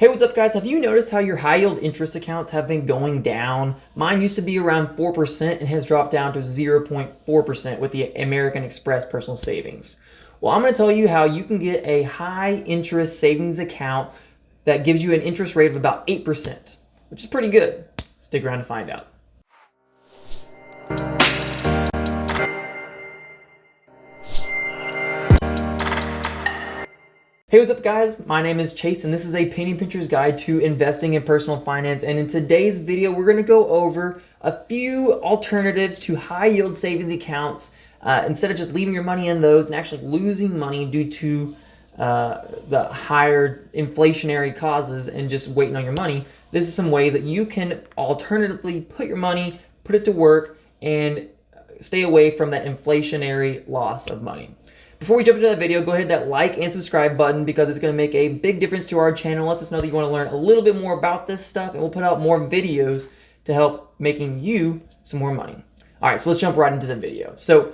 Hey, what's up guys? Have you noticed how your high yield interest accounts have been going down? Mine used to be around 4% and has dropped down to 0.4% with the American Express personal savings. Well, I'm going to tell you how you can get a high interest savings account that gives you an interest rate of about 8%, which is pretty good. Stick around to find out. Hey, what's up guys? My name is Chase and this is a penny pincher's guide to investing in personal finance. And in today's video, we're gonna go over a few alternatives to high yield savings accounts instead of just leaving your money in those and actually losing money due to the higher inflationary causes and just waiting on your money. This is some ways that you can alternatively put your money, put it to work, and stay away from that inflationary loss of money. Before we jump into that video, go ahead and hit that like and subscribe button because it's going to make a big difference to our channel. It lets us know that you want to learn a little bit more about this stuff, and we'll put out more videos to help making you some more money. All right, so let's jump right into the video. So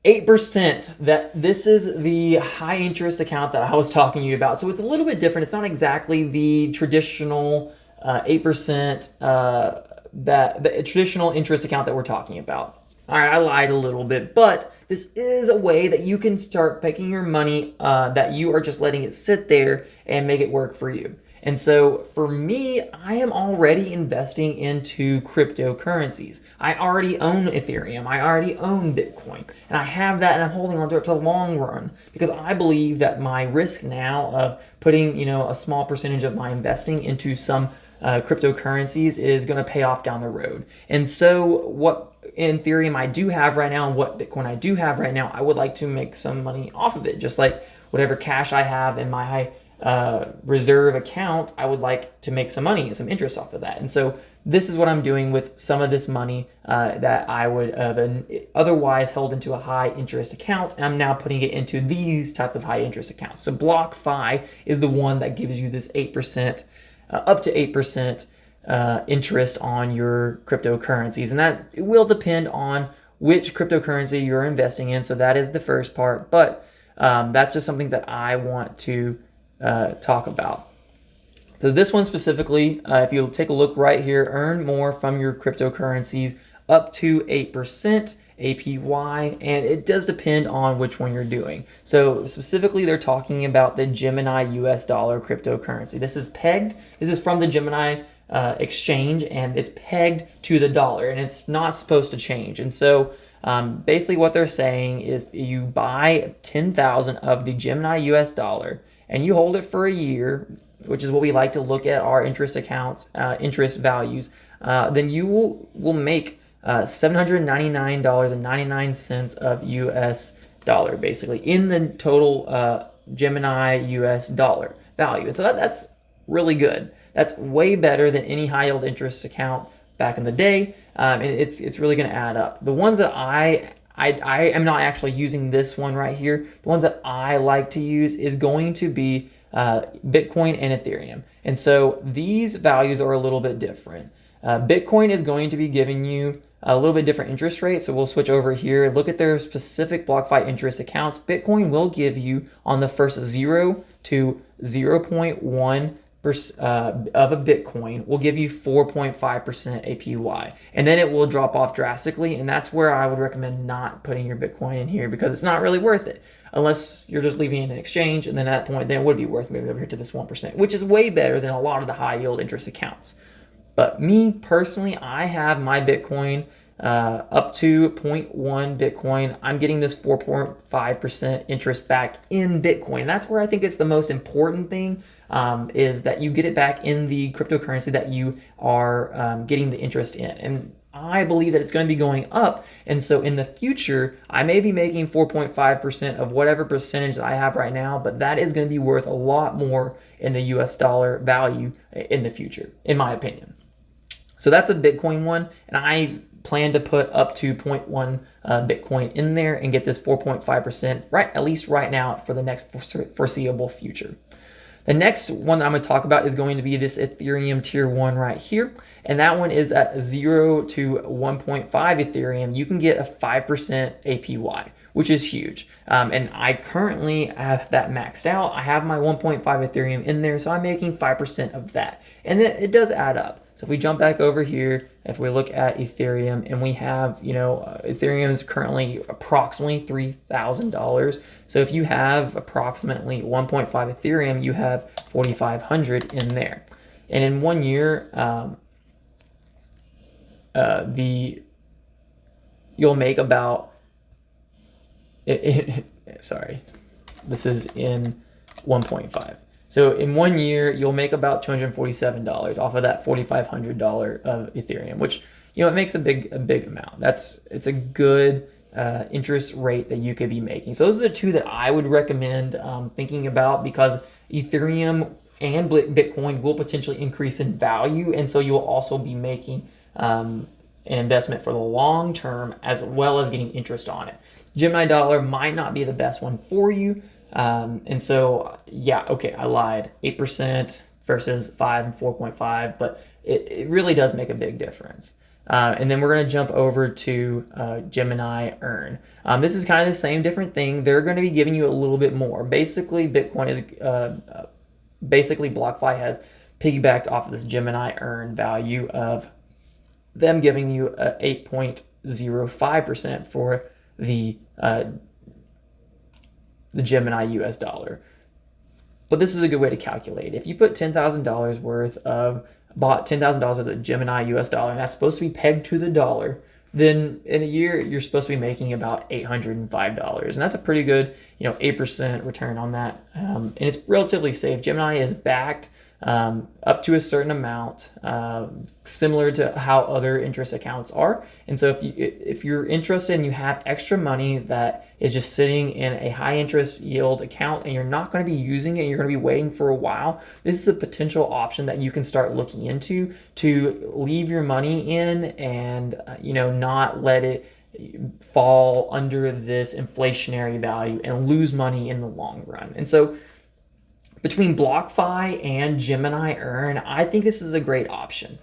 8%, this is the high interest account that I was talking to you about. So it's a little bit different. It's not exactly the traditional 8%, the traditional interest account that we're talking about. All right, I lied a little bit, but this is a way that you can start taking your money that you are just letting it sit there and make it work for you. And so for me, I am already investing into cryptocurrencies. I already own Ethereum. I already own Bitcoin. And I have that and I'm holding on to it to the long run because I believe that my risk now of putting, a small percentage of my investing into some cryptocurrencies is going to pay off down the road. And so what in Ethereum I do have right now and what Bitcoin I do have right now, I would like to make some money off of it. Just like whatever cash I have in my reserve account, I would like to make some money and some interest off of that. And so this is what I'm doing with some of this money that I would have otherwise held into a high interest account. And I'm now putting it into these type of high interest accounts. So BlockFi is the one that gives you this 8%, up to 8% interest on your cryptocurrencies. And that it will depend on which cryptocurrency you're investing in. So that is the first part. But that's just something that I want to talk about. So this one specifically, if you take a look right here, earn more from your cryptocurrencies up to 8% APY, and it does depend on which one you're doing. So specifically, they're talking about the Gemini US dollar cryptocurrency. This is from the Gemini exchange, and it's pegged to the dollar, and it's not supposed to change. And so basically what they're saying is you buy 10,000 of the Gemini US dollar and you hold it for a year, which is what we like to look at our interest accounts, interest values, then you will make $799.99 of US dollar basically in the total Gemini US dollar value. And so that's really good. That's way better than any high yield interest account back in the day, and it's really going to add up. The ones that I am not actually using this one right here. The ones that I like to use is going to be Bitcoin and Ethereum. And so these values are a little bit different. Bitcoin is going to be giving you a little bit different interest rate. So we'll switch over here, look at their specific BlockFi interest accounts. Bitcoin will give you on the first 0 to 0.1 of a Bitcoin will give you 4.5% APY, and then it will drop off drastically. And that's where I would recommend not putting your Bitcoin in here because it's not really worth it unless you're just leaving it in an exchange. And then at that point, then it would be worth moving over here to this 1%, which is way better than a lot of the high yield interest accounts. But me personally, I have my Bitcoin up to 0.1 Bitcoin. I'm getting this 4.5% interest back in Bitcoin. And that's where I think it's the most important thing, is that you get it back in the cryptocurrency that you are getting the interest in. And I believe that it's going to be going up. And so in the future, I may be making 4.5% of whatever percentage that I have right now, but that is going to be worth a lot more in the US dollar value in the future, in my opinion. So that's a Bitcoin one. And I plan to put up to 0.1 Bitcoin in there and get this 4.5% right, at least right now, for the next foreseeable future. The next one that I'm going to talk about is going to be this Ethereum tier 1 right here. And that one is at 0 to 1.5 Ethereum. You can get a 5% APY, which is huge. And I currently have that maxed out. I have my 1.5 Ethereum in there, so I'm making 5% of that. And it does add up. So if we jump back over here, if we look at Ethereum, and we have, Ethereum is currently approximately $3,000. So if you have approximately 1.5 Ethereum, you have 4,500 in there. And in 1 year, you'll make about, sorry, this is in 1.5. So in 1 year, you'll make about $247 off of that $4,500 of Ethereum, which, it makes a big amount. It's a good interest rate that you could be making. So those are the two that I would recommend thinking about, because Ethereum and Bitcoin will potentially increase in value, and so you'll also be making an investment for the long term as well as getting interest on it. Gemini dollar might not be the best one for you. And so, yeah, okay, I lied. 8% versus 5 and 4.5, but it really does make a big difference. And then we're going to jump over to Gemini Earn. This is kind of the same different thing. They're going to be giving you a little bit more. Basically, Bitcoin is, BlockFi has piggybacked off of this Gemini Earn value of them giving you 8.05% for the Gemini US dollar. But this is a good way to calculate. If you put $10,000 worth of, bought $10,000 worth of Gemini US dollar, and that's supposed to be pegged to the dollar, then in a year, you're supposed to be making about $805. And that's a pretty good, 8% return on that. And it's relatively safe. Gemini is backed up to a certain amount, similar to how other interest accounts are. And so if you're interested and you have extra money that is just sitting in a high interest yield account and you're not going to be using it, and you're going to be waiting for a while, this is a potential option that you can start looking into to leave your money in and not let it fall under this inflationary value and lose money in the long run. And so between BlockFi and Gemini Earn, I think this is a great option.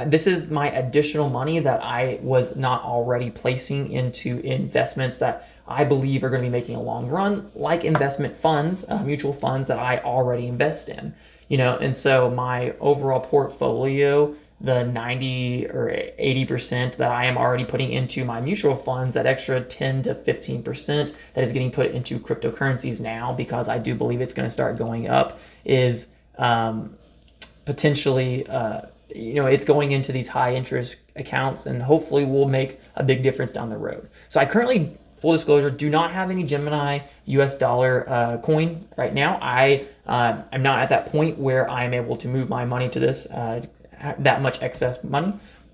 This is my additional money that I was not already placing into investments that I believe are going to be making a long run, like investment funds, mutual funds that I already invest in. And so my overall portfolio, the 90 or 80% that I am already putting into my mutual funds, that extra 10 to 15% that is getting put into cryptocurrencies now, because I do believe it's going to start going up, is potentially, it's going into these high interest accounts, and hopefully will make a big difference down the road. So I currently, full disclosure, do not have any Gemini US dollar coin right now. I'm not at that point where I'm able to move my money to this, that much excess money.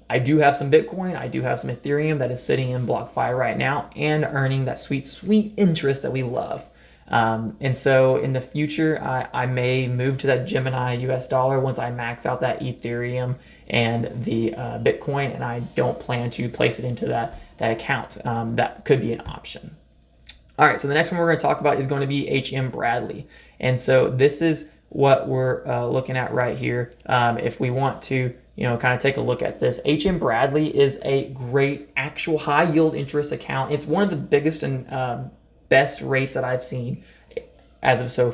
I do have some Bitcoin. I do have some Ethereum that is sitting in BlockFi right now and earning that sweet interest that we love. And so in the future, I may move to that Gemini US dollar once I max out that Ethereum and the Bitcoin, and I don't plan to place it into that account. That could be an option. All right, so the next one we're going to talk about is going to be HMBradley. And so this is what we're looking at right here. If we want to, kind of take a look at this, HMBradley is a great actual high yield interest account. It's one of the biggest and best rates that I've seen as of so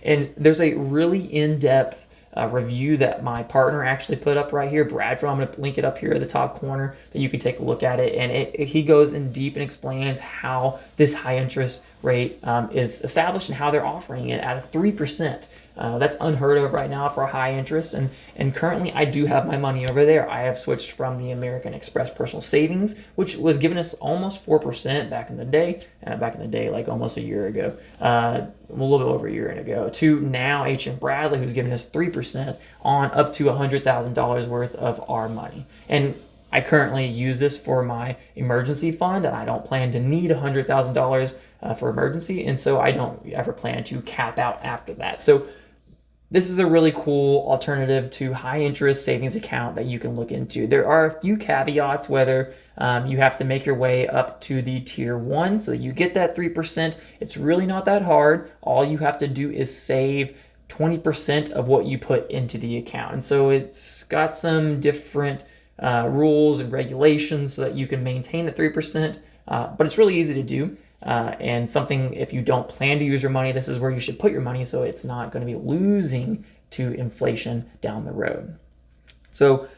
and and there's a really in-depth review that my partner actually put up right here, Bradford. I'm going to link it up here at the top corner that you can take a look at it. And he goes in deep and explains how this high interest rate is established and how they're offering it at a 3%. That's unheard of right now for a high interest. And currently I do have my money over there. I have switched from the American Express Personal Savings, which was giving us almost 4% back in the day, like almost a year ago, a little bit over a year ago, to now HMBradley, who's giving us 3% on up to $100,000 worth of our money. And I currently use this for my emergency fund, and I don't plan to need $100,000 for emergency, and so I don't ever plan to cap out after that. So this is a really cool alternative to high interest savings account that you can look into. There are a few caveats, whether you have to make your way up to the tier 1 so that you get that 3%. It's really not that hard. All you have to do is save 20% of what you put into the account. And so it's got some different rules and regulations so that you can maintain the 3%. but it's really easy to do. And something, if you don't plan to use your money, this is where you should put your money so it's not going to be losing to inflation down the road. So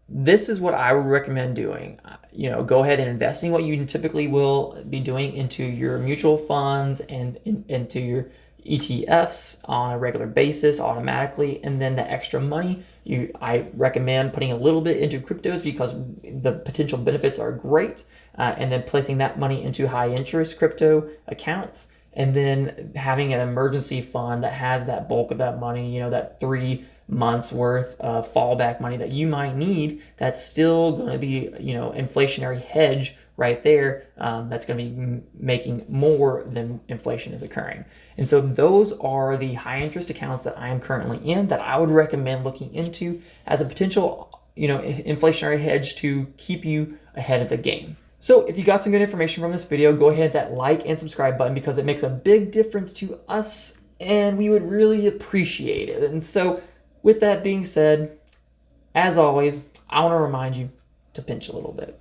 this is what I would recommend doing. Go ahead and investing what you typically will be doing into your mutual funds and into your ETFs on a regular basis automatically, and then the extra money I recommend putting a little bit into cryptos because the potential benefits are great, and then placing that money into high interest crypto accounts, and then having an emergency fund that has that bulk of that money, that 3 months worth of fallback money that you might need, that's still going to be inflationary hedge right there, that's going to be making more than inflation is occurring. And so those are the high interest accounts that I am currently in that I would recommend looking into as a potential inflationary hedge to keep you ahead of the game. So if you got some good information from this video, go ahead, that like and subscribe button, because it makes a big difference to us and we would really appreciate it. And so with that being said, as always, I want to remind you to pinch a little bit.